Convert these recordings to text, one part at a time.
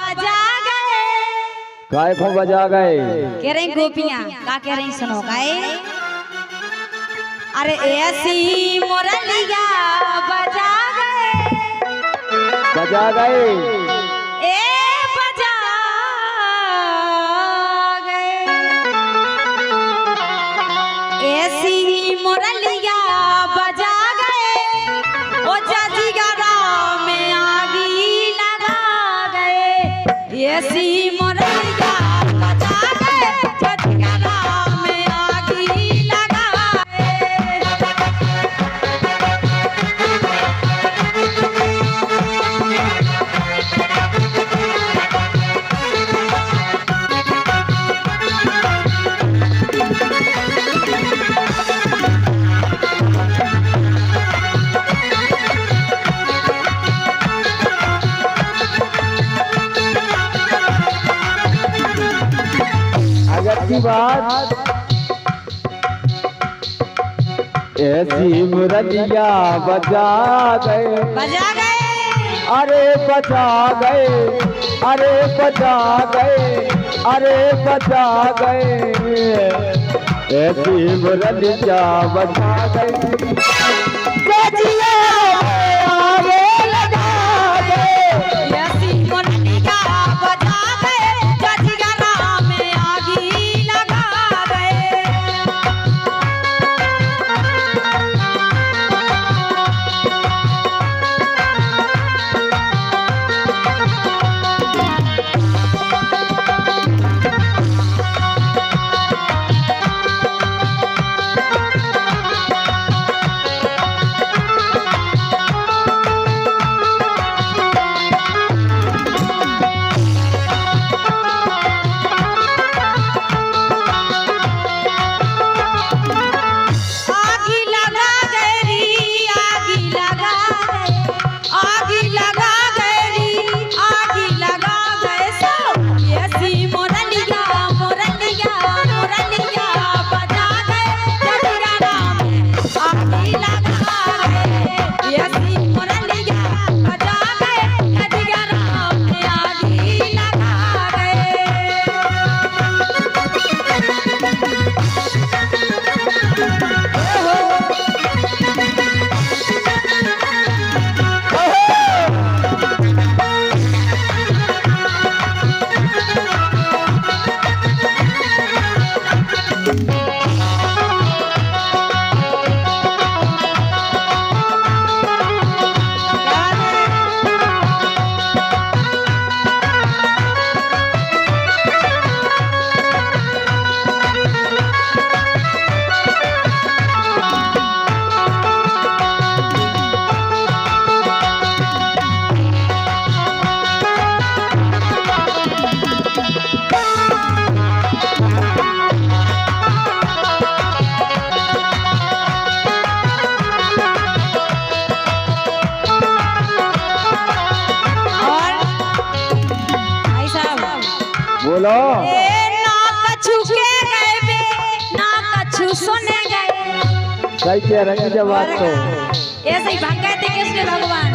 बजा गए। काय को बजा गए? कह रही गोपियां का कह रही सुनो गाए। अरे ऐसी मुरलिया बजा गए। बजा गए बजा गए। ऐसी मुरलिया बजा गए। ओ जजीगरा में आगी लगा गए। ऐसी मुरलिया बजा गए। जजीगरा में आगी लगा गए। अगर की बात ऐसी मुरलिया बजा गए। बजा गए। अरे बजा गए, अरे बजा गए, अरे बजा गए। ऐसी मुरलिया बजा गए। गजिया आगे लगा गए। ऐसी मुरलिया बजा गए। जजीगरा में आगी लगा गए। आगी लगा गई। आगी लगा गए। आगी लगा गई। आगी लगा गए। सब ऐसी मुरलिया मुरलिया मुरलिया बजा गए। जजीगरा में आगी लगा गए। ऐसी मुरलिया बजा गए। जजीगरा में आगी लगा गए। बोलो ना कछु के गए बे, ना कछु सुने गए। सही कह रही जब बात तो ऐसे ही भाग गए थे कृष्ण भगवान।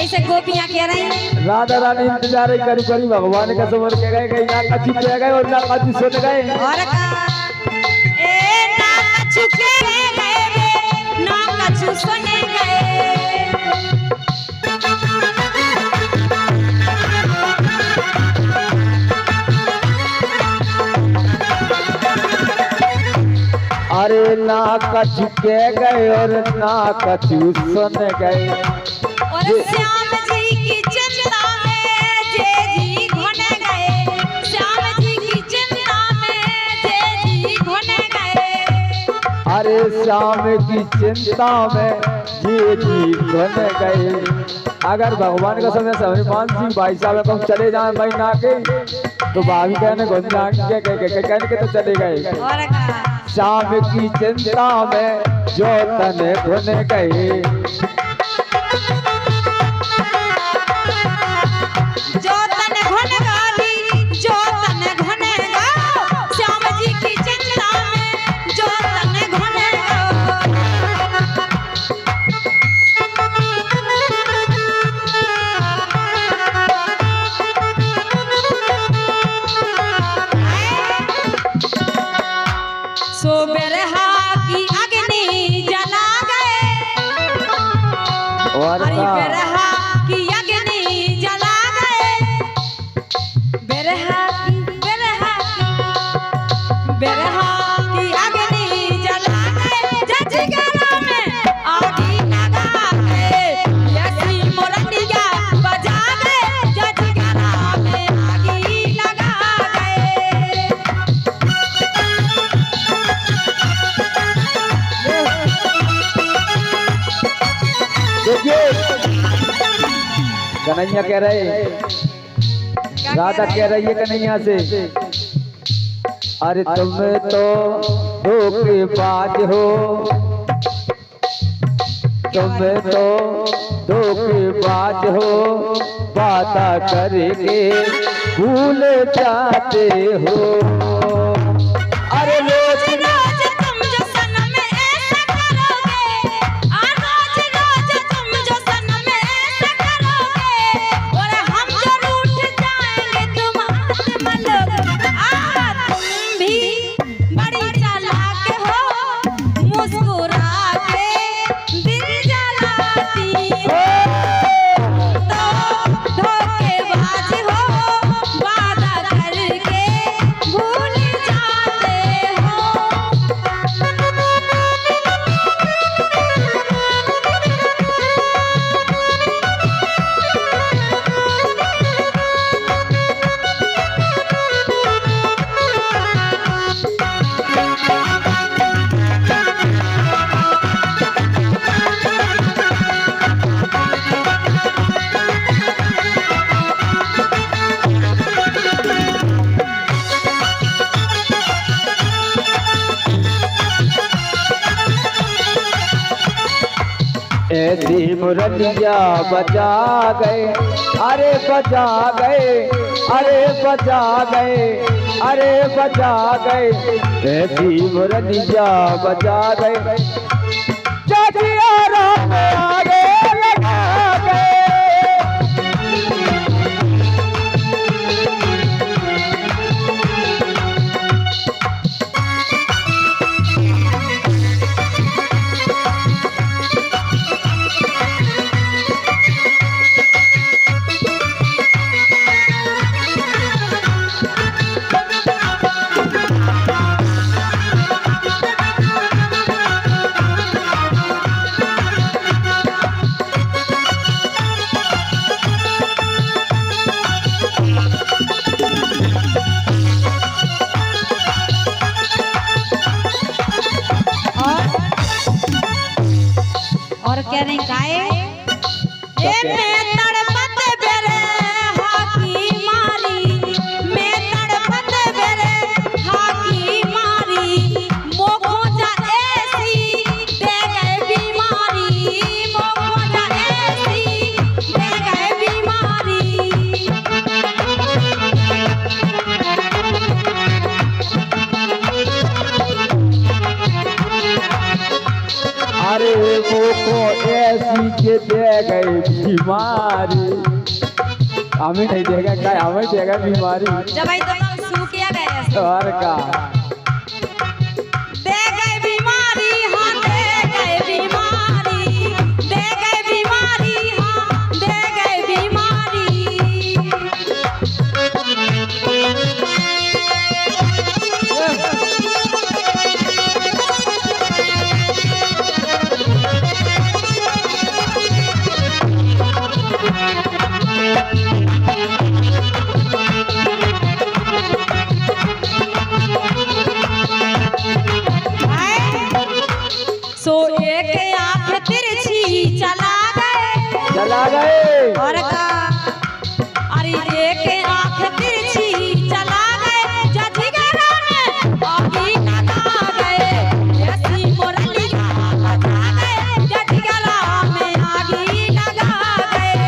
ऐसे गोपियां कह रही राधा रानी इंतजार ही करी करी भगवान का समर के गए कहीं ना कछु के गए और ना कछु सुन गए। और ना कछु के गए बे, ना कछु सुने गए। अरे ना कछु के गए और ना कछु सुन गए। और श्याम जी की चिंता में जे जी घुन गए। श्याम जी की चिंता में जे जी घुन गए। अरे शाम की चिंता में ये जी घुन गए। अगर भगवान का समय हनुमान सिंह भाई साहब को हम चले जाए भाई ना के तो भाभी कहने कहने के तो चले गए। और शाम की चिंता में जो तने घुन गए। जो तन घुन गाली, जो तन घुन गाओ। श्याम जी की चिंता में जो तन घुन गाओ। अरे का बेरहा की अग्नि जला गए, बेरहा की अग्नि जला गए, जजगरा में आगी लगा गए, ऐसी मोरनिया बजा गए, जजगरा में आगी लगा गए। देखिए कन्हैया कह रहे, राधा कह रही है कन्हैया से, अरे तुम तो धोखेबाज हो, तुम तो धोखेबाज हो, वादा करके भूल जाते हो। अरे रोज रोज तुम जो सनम ऐसा करोगे, रोज रोज तुम जो सनम ऐसा करोगे, और हम जो रूठ जाएंगे तुम हाथ मलोगे। तुम भी बड़ी चालाक हो, मुस्कुरा के दिल जलाती हो, तो धोखेबाज हो, वादा करके भूल जाते हो। ऐसी मुरलिया बजा गए, अरे बजा गए, अरे बजा गए, अरे बजा गए, ऐसी मुरलिया बजा गए, जजिया राम आगे लगा गए। और कह रही गाए, ए मैं तड़पत बेरे हाकी मारी, मैं तड़पत बेरे हाकी मारी, मोखो जा ऐसी दे गए बीमारी, मोखो जा ऐसी दे गए बीमारी। अरे वो को ऐसी के दे गई बीमारी, हमें नहीं देगा क्या, हमें देगा बीमारी। जब भाई तो सूख गया गए और का दे गए बीमारी, हाँ दे गए बीमारी, दे गए बीमारी, हाँ दे गए बीमारी। सो एक आंख तिरछी चला गए और का, अरे एक आंख तिरछी चला गए, जजगरा में आगी लगा गए, ऐसी मुरलिया बजा गए, जजगरा में आगी लगा गए।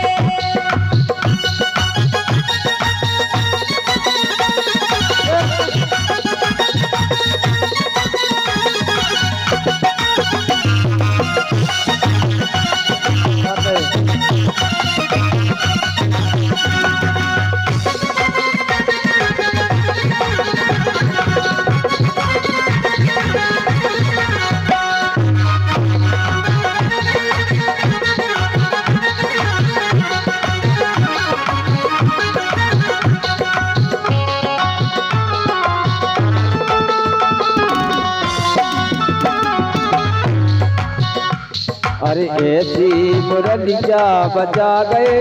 अरे ऐसी मुरलिया बजा गए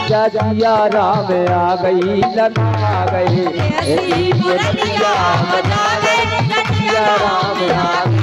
जिया राम आ गई लगा गए। ऐसी मुरलिया बजा गए, जिया राम आ गई।